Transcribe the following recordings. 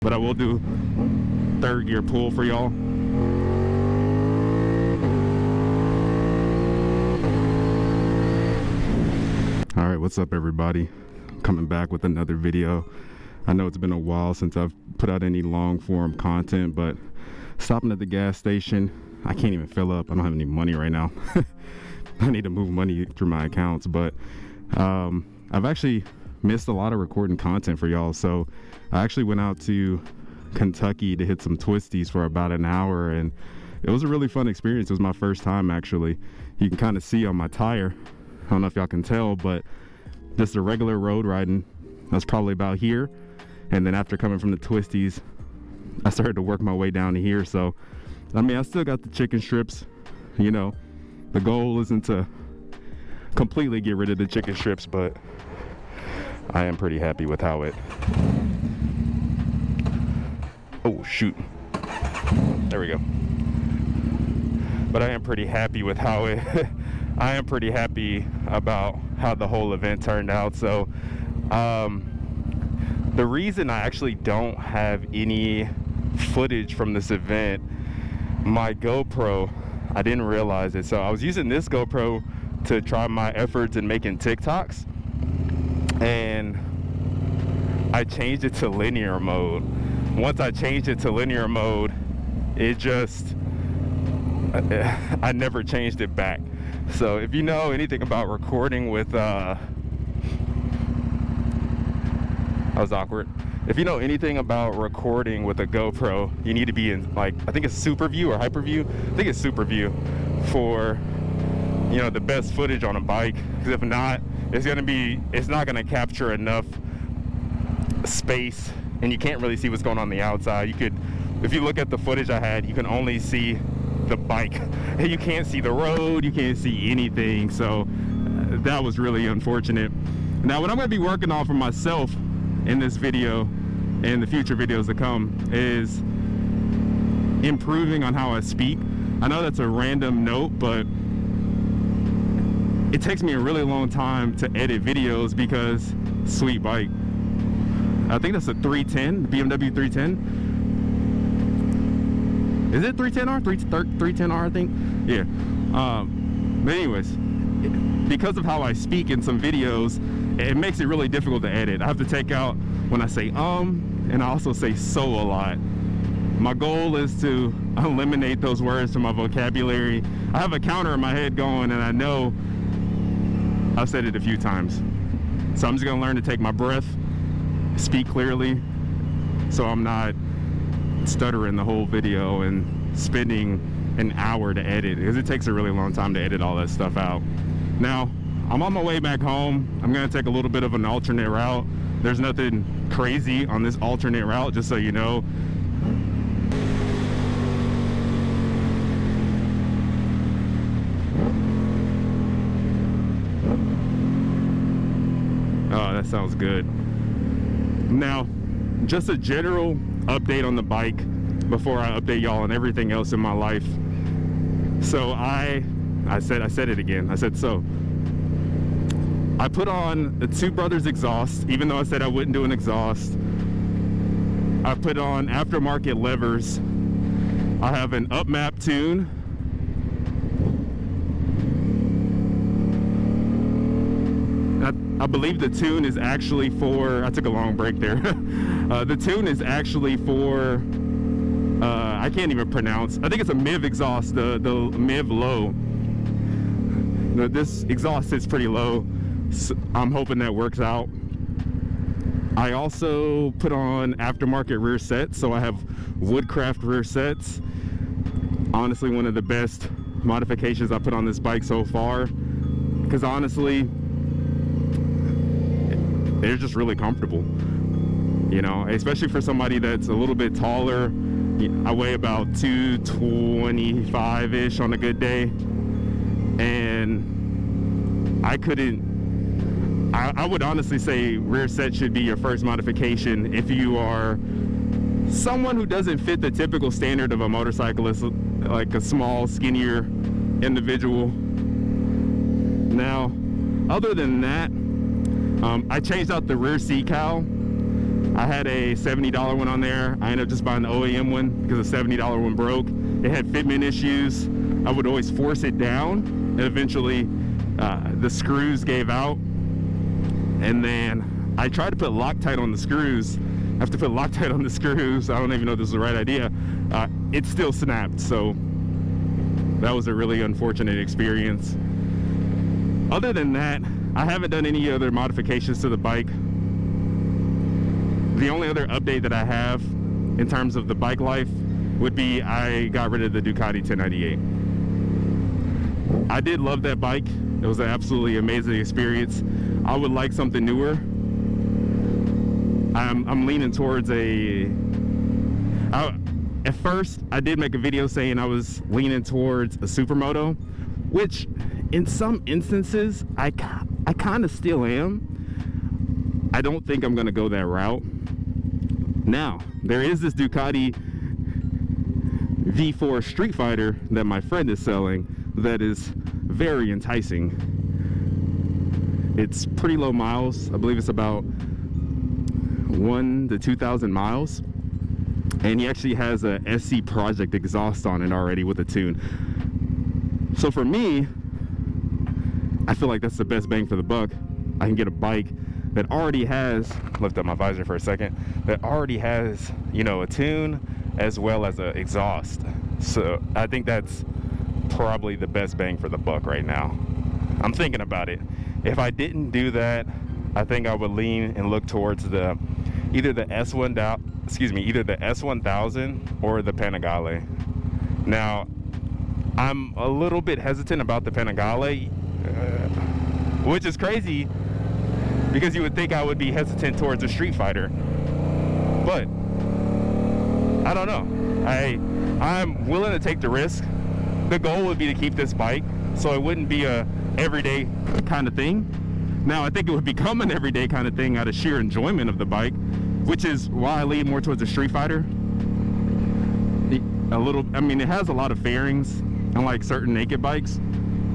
but I will do third gear pull for y'all. All right, what's up everybody? Coming back with another video. I know it's been a while since I've put out any long form content, but stopping at the gas station, I can't even fill up. I don't have any money right now. I need to move money through my accounts, but I've actually missed a lot of recording content for y'all. So I actually went out to Kentucky to hit some twisties for about an hour, and it was a really fun experience. It was my first time actually. You can kind of see on my tire, I don't know if y'all can tell, but just a regular road riding. That's probably about here. And then after coming from the twisties, I started to work my way down to here. So, I mean, I still got the chicken strips. You know, the goal isn't to completely get rid of the chicken strips, but I am pretty happy with how it... Oh, shoot. There we go. But I am pretty happy with how it... I am pretty happy about how the whole event turned out. So, the reason I actually don't have any footage from this event, my GoPro, I didn't realize it. So I was using this GoPro to try my efforts in making TikToks, and I changed it to linear mode. Once I changed it to linear mode, it just, I never changed it back. So if you know anything about recording with, that was awkward. If you know anything about recording with a GoPro, you need to be in, like, I think it's Super View or Hyper View. I think it's Super View for, you know, the best footage on a bike. Because if not, it's not gonna capture enough space, and you can't really see what's going on the outside. You could, if you look at the footage I had, you can only see the bike. You can't see the road, you can't see anything. So that was really unfortunate. Now, what I'm gonna be working on for myself in this video and the future videos to come is improving on how I speak. I know that's a random note, but it takes me a really long time to edit videos because sweet bike. I think that's a 310, BMW 310. Is it 310R? 310R, I think. Yeah. But anyways, because of how I speak in some videos, it makes it really difficult to edit. I have to take out when I say and I also say so a lot. My goal is to eliminate those words from my vocabulary. I have a counter in my head going, and I know I've said it a few times. So I'm just gonna learn to take my breath, speak clearly, so I'm not stuttering the whole video and spending an hour to edit, because it takes a really long time to edit all that stuff out. Now, I'm on my way back home. I'm gonna take a little bit of an alternate route. There's nothing crazy on this alternate route, just so you know. Oh, that sounds good. Now, just a general update on the bike before I update y'all on everything else in my life. So I said it again. I said so. I put on the Two Brothers exhaust, even though I said I wouldn't do an exhaust. I put on aftermarket levers. I have an up-map tune. I believe the tune is actually for, I took a long break there. The tune is actually for, I can't even pronounce. I think it's a MIV exhaust, the MIV low. This exhaust sits pretty low. So I'm hoping that works out. I also put on aftermarket rear sets, so I have Woodcraft rear sets. Honestly, one of the best modifications I put on this bike so far, because honestly, they're just really comfortable, you know, especially for somebody that's a little bit taller. I weigh about 225-ish on a good day, and I would honestly say rear set should be your first modification if you are someone who doesn't fit the typical standard of a motorcyclist, like a small, skinnier individual. Now, other than that, I changed out the rear seat cowl I had a $70 one on there. I ended up just buying the OEM one because the $70 one broke. It had fitment issues. I would always force it down, and eventually the screws gave out. And then I tried to put Loctite on the screws. I have to put Loctite on the screws. I don't even know if this is the right idea. It still snapped, so that was a really unfortunate experience. Other than that, I haven't done any other modifications to the bike. The only other update that I have in terms of the bike life would be I got rid of the Ducati 1098. I did love that bike. It was an absolutely amazing experience. I would like something newer. I'm leaning towards at first I did make a video saying I was leaning towards a Supermoto, which in some instances I kind of still am. I don't think I'm gonna go that route. Now, there is this Ducati V4 Street Fighter that my friend is selling that is very enticing. It's pretty low miles. I believe it's about 1,000 to 2,000 miles. And he actually has a SC Project exhaust on it already with a tune. So for me, I feel like that's the best bang for the buck. I can get a bike that already has, lift up my visor for a second, that already has, you know, a tune as well as an exhaust. So I think that's probably the best bang for the buck right now. I'm thinking about it. If I didn't do that, I think I would lean and look towards either the S1000 or the Panigale. Now, I'm a little bit hesitant about the Panigale, which is crazy because you would think I would be hesitant towards a Street Fighter, but I don't know. I'm willing to take the risk. The goal would be to keep this bike, so it wouldn't be a everyday kind of thing. Now, I think it would become an everyday kind of thing out of sheer enjoyment of the bike, which is why I lean more towards a Street Fighter. It has a lot of fairings, unlike certain naked bikes,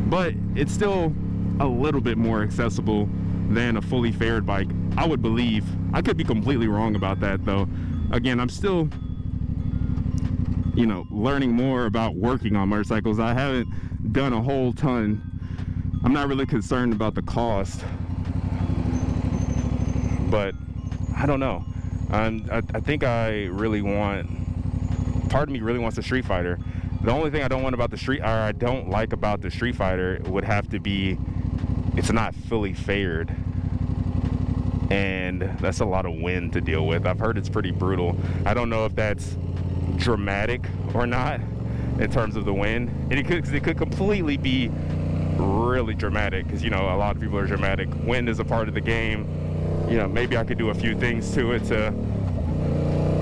but it's still a little bit more accessible than a fully faired bike, I would believe. I could be completely wrong about that, though. Again, I'm still, learning more about working on motorcycles. I haven't done a whole ton. I'm not really concerned about the cost, but I don't know. I think part of me really wants a Street Fighter. The only thing I don't like about the Street Fighter would have to be it's not fully faired, and that's a lot of wind to deal with. I've heard it's pretty brutal. I don't know if that's dramatic or not in terms of the wind. And it could completely be really dramatic, because a lot of people are dramatic. Wind is a part of the game. Maybe I could do a few things to it to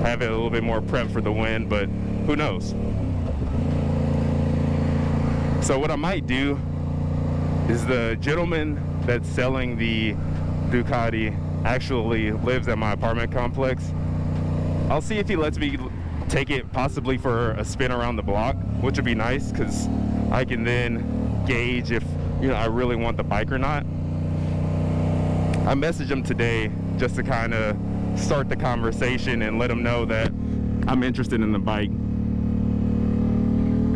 have it a little bit more prep for the wind, but who knows. So what I might do is, the gentleman that's selling the Ducati actually lives at my apartment complex. I'll see if he lets me take it possibly for a spin around the block, which would be nice, because I can then gauge if I really want the bike or not. I messaged him today just to kind of start the conversation and let him know that I'm interested in the bike,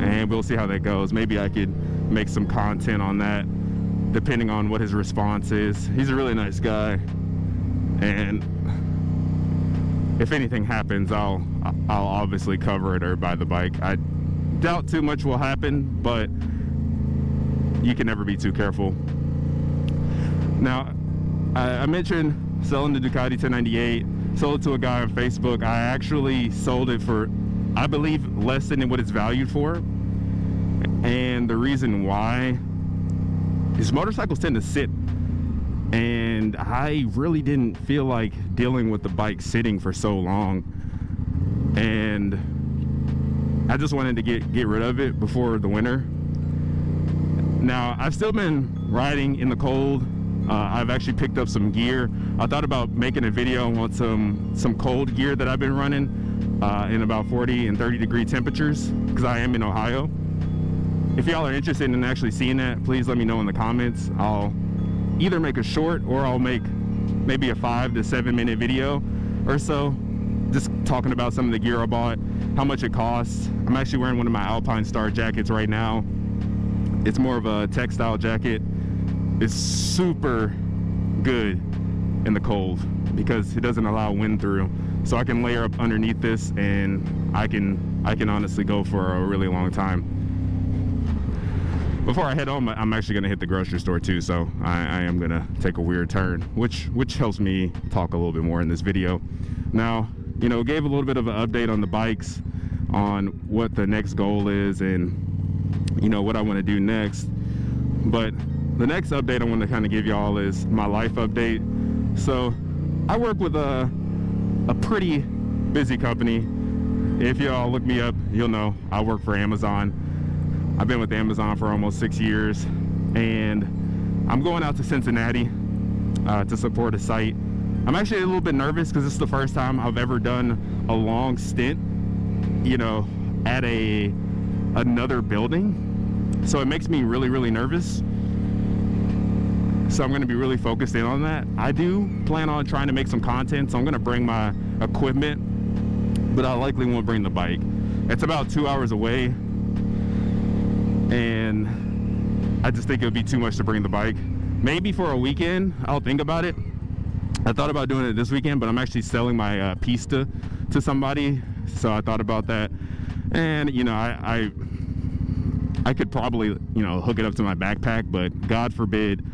and we'll see how that goes. Maybe I could make some content on that depending on what his response is. He's a really nice guy, and if anything happens, I'll obviously cover it or buy the bike. I doubt too much will happen, but you can never be too careful. Now, I mentioned selling the Ducati 1098, sold it to a guy on Facebook. I actually sold it for, I believe, less than what it's valued for. And the reason why is motorcycles tend to sit, and I really didn't feel like dealing with the bike sitting for so long, and I just wanted to get rid of it before the winter. Now, I've still been riding in the cold. I've actually picked up some gear. I thought about making a video on some cold gear that I've been running in about 40 and 30 degree temperatures, because I am in Ohio. If y'all are interested in actually seeing that, please let me know in the comments. I'll either make a short, or I'll make maybe a 5 to 7 minute video, or so, just talking about some of the gear I bought, how much it costs. I'm actually wearing one of my Alpine Star jackets right now. It's more of a textile jacket. It's super good in the cold because it doesn't allow wind through. So I can layer up underneath this, and I can honestly go for a really long time. Before I head home, I'm actually gonna hit the grocery store too, so I am gonna take a weird turn, which helps me talk a little bit more in this video. Now, you know, gave a little bit of an update on the bikes, on what the next goal is, and you know what I want to do next. But the next update I want to kind of give y'all is my life update. So I work with a pretty busy company. If y'all look me up, you'll know I work for Amazon. I've been with Amazon for almost 6 years, and I'm going out to Cincinnati to support a site. I'm actually a little bit nervous because this is the first time I've ever done a long stint, you know, at another building. So it makes me really, really nervous. So I'm going to be really focused in on that. I do plan on trying to make some content, so I'm going to bring my equipment, but I likely won't bring the bike. It's about 2 hours away, and I just think it would be too much to bring the bike. Maybe for a weekend, I'll think about it. I thought about doing it this weekend, but I'm actually selling my Pista to somebody, so I thought about that. And you know, I could probably, you know, hook it up to my backpack, but God forbid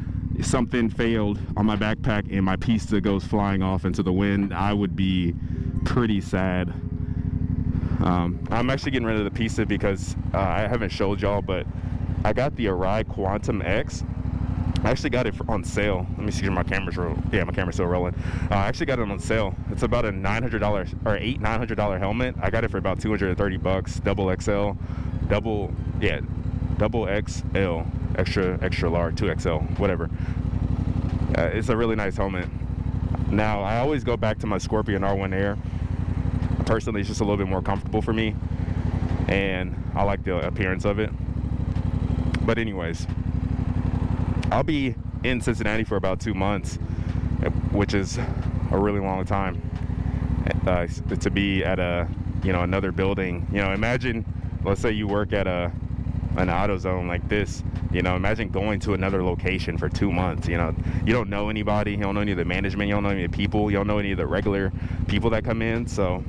something failed on my backpack and my Pista goes flying off into the wind. I would be pretty sad. I'm actually getting rid of the Pista because I haven't showed y'all, but I got the Arai Quantum X. I actually got it on sale. Let me see if my camera's yeah, my camera's still rolling. I actually got it on sale. It's about a $900 or $900 helmet. I got it for about 230 bucks. Double XL, double XL, extra large, 2XL, whatever. It's a really nice helmet. Now I always go back to my Scorpion R1 Air. Personally, it's just a little bit more comfortable for me, and I like the appearance of it. But anyways, I'll be in Cincinnati for about 2 months, which is a really long time to be at another building. You know, imagine, let's say you work at an AutoZone like this. You know, imagine going to another location for 2 months. You know, you don't know anybody, you don't know any of the management, you don't know any of the people, you don't know any of the regular people that come in. So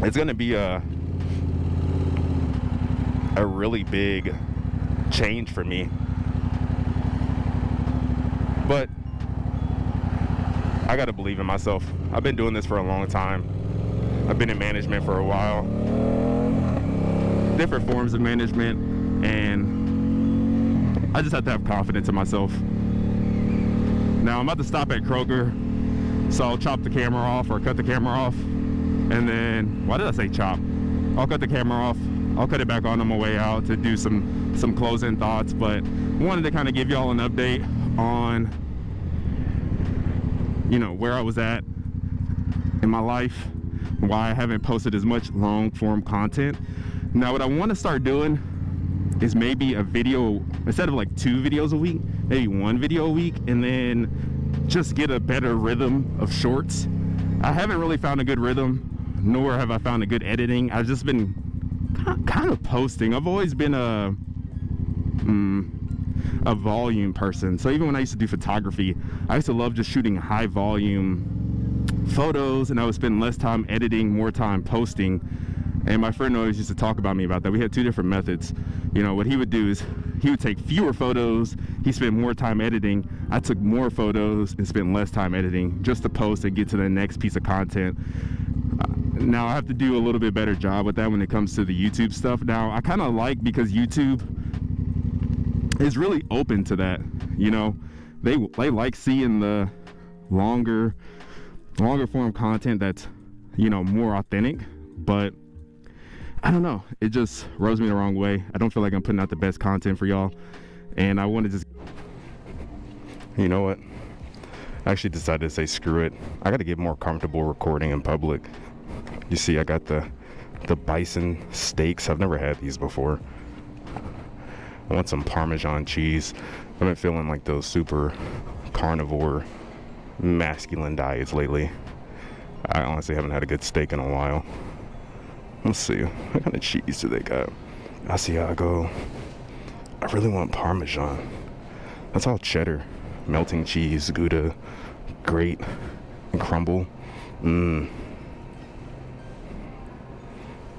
it's going to be a really big change for me. But I gotta believe in myself. I've been doing this for a long time. I've been in management for a while, different forms of management, and I just have to have confidence in myself. Now I'm about to stop at Kroger, so I'll chop the camera off or cut the camera off, and then, why did I say chop? I'll cut the camera off. I'll cut it back on my way out to do some closing thoughts, but wanted to kind of give y'all an update on, you know, where I was at in my life, why I haven't posted as much long form content. Now what I want to start doing is maybe a video, instead of like 2 videos a week, maybe 1 video a week, and then just get a better rhythm of shorts. I haven't really found a good rhythm, nor have I found a good editing. I've just been kind of posting. I've always been a volume person. So even when I used to do photography, I used to love just shooting high volume photos, and I would spend less time editing, more time posting. And my friend always used to talk about me about that. We had 2 different methods. You know, what he would do is he would take fewer photos, he spent more time editing. I took more photos and spent less time editing just to post and get to the next piece of content. Now I have to do a little bit better job with that when it comes to the YouTube stuff. Now I kind of like, because YouTube is really open to that. You know, they like seeing the longer form content that's, you know, more authentic. But I don't know, it just rubs me the wrong way. I don't feel like I'm putting out the best content for y'all, and I want to just, you know what, I actually decided to say screw it. I got to get more comfortable recording in public. You see, I got the bison steaks. I've never had these before. I want some Parmesan cheese. I've been feeling like those super carnivore masculine diets lately. I honestly haven't had a good steak in a while. Let's see, what kind of cheese do they got? Asiago. I really want Parmesan. That's all cheddar. Melting cheese, Gouda, grate, and crumble.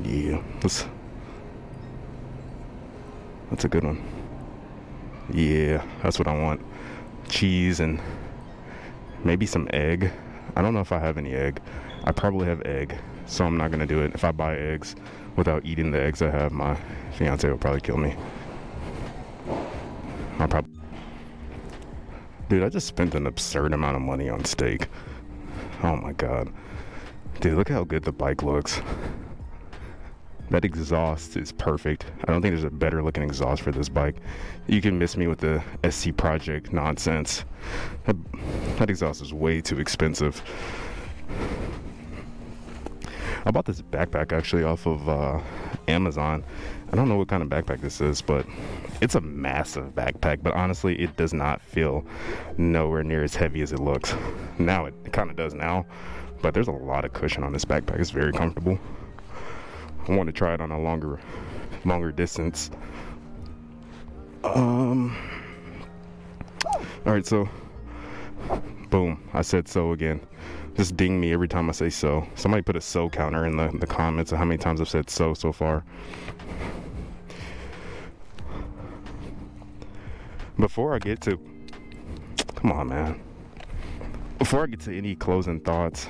Yeah, that's a good one. Yeah, that's what I want. Cheese and maybe some egg. I don't know if I have any egg. I probably have egg, so I'm not gonna do it. If I buy eggs without eating the eggs I have, my fiance will probably kill me. Dude, I just spent an absurd amount of money on steak. Oh my god. Dude, look how good the bike looks. That exhaust is perfect. I don't think there's a better looking exhaust for this bike. You can miss me with the SC Project nonsense. That exhaust is way too expensive. I bought this backpack actually off of Amazon. I don't know what kind of backpack this is, but it's a massive backpack. But honestly, it does not feel nowhere near as heavy as it looks. Now it kind of does now, but there's a lot of cushion on this backpack. It's very comfortable. I want to try it on a longer distance. All right, so boom, I said so again. Just ding me every time I say so. Somebody put a so counter in the comments of how many times I've said so far. Before I get to, come on, man. Before I get to any closing thoughts,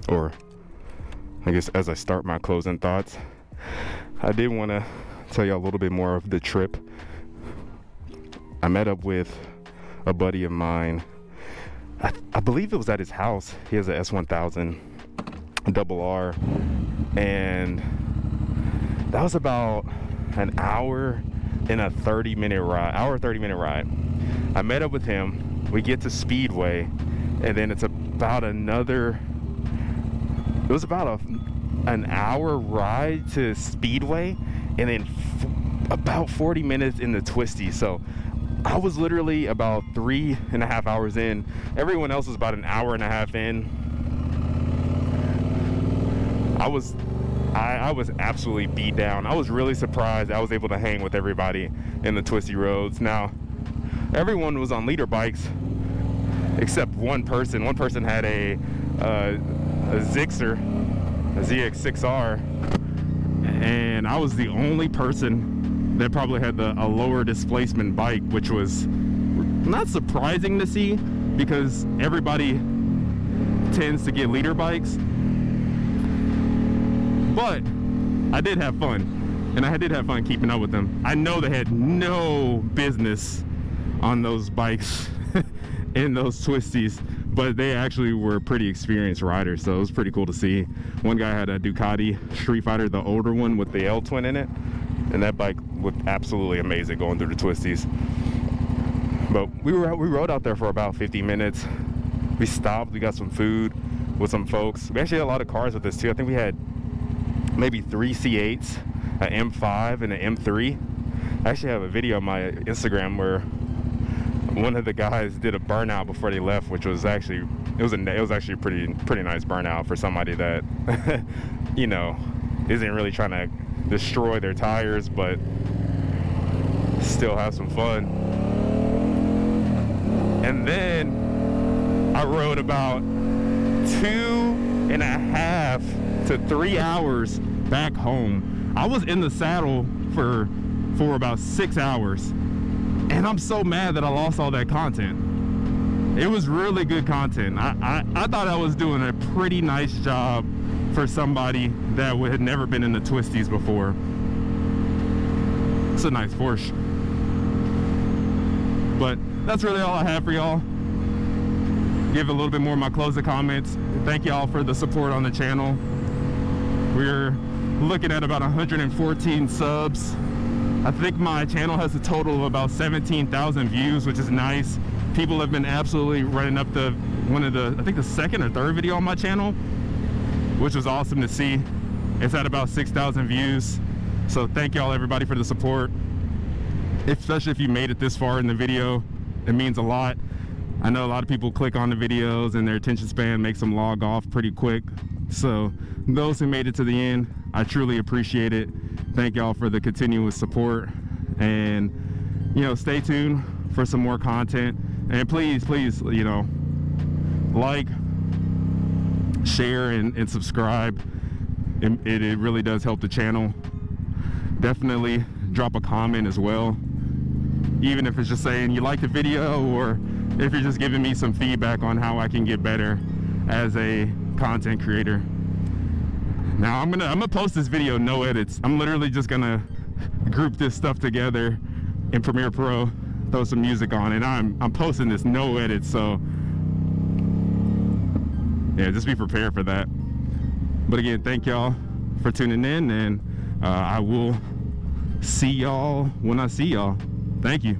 or I guess as I start my closing thoughts, I did want to tell you a little bit more of the trip. I met up with a buddy of mine. I believe it was at his house. He has a S1000 RR, and that was about an hour and a 30-minute ride. I met up with him. We get to Speedway, and then it's about another. It was about an hour ride to Speedway, and then about 40 minutes in the Twisty. So I was literally about 3.5 hours in. Everyone else was about an hour and a half in. I was absolutely beat down. I was really surprised I was able to hang with everybody in the twisty roads. Now, everyone was on leader bikes except one person. One person had a Zixer, a ZX6R, and I was the only person that probably had a lower displacement bike, which was not surprising to see because everybody tends to get leader bikes. But I did have fun, and I did have fun keeping up with them. I know they had no business on those bikes in those twisties, but they actually were pretty experienced riders, so it was pretty cool to see. One guy had a Ducati Street Fighter, the older one with the L twin in it, and that bike looked absolutely amazing going through the twisties. But we rode out there for about 50 minutes. We stopped, we got some food with some folks. We actually had a lot of cars with us too. I think we had maybe 3 C8s, an M5 and an M3. I actually have a video on my Instagram where one of the guys did a burnout before they left, which was actually it was actually a pretty nice burnout for somebody that you know isn't really trying to destroy their tires but still have some fun. And then I rode about 2.5 to 3 hours back home. I was in the saddle for about 6 hours, and I'm so mad that I lost all that content. It was really good content. I thought I was doing a pretty nice job for somebody that had never been in the twisties before. It's a nice Porsche. But that's really all I have for y'all. Give a little bit more of my closing comments. Thank y'all for the support on the channel. We're looking at about 114 subs. I think my channel has a total of about 17,000 views, which is nice. People have been absolutely running up I think the second or third video on my channel, which was awesome to see. It's at about 6,000 views. So thank y'all everybody for the support. Especially if you made it this far in the video, it means a lot. I know a lot of people click on the videos and their attention span makes them log off pretty quick. So those who made it to the end, I truly appreciate it. Thank y'all for the continuous support, and you know, stay tuned for some more content. And please, you know, like, share, and subscribe. It really does help the channel. Definitely drop a comment as well, even if it's just saying you like the video, or if you're just giving me some feedback on how I can get better as a content creator. Now I'm gonna post this video no edits. I'm literally just gonna group this stuff together in Premiere Pro, throw some music on, and I'm posting this no edits. So yeah, just be prepared for that. But again, thank y'all for tuning in, and I will see y'all when I see y'all. Thank you.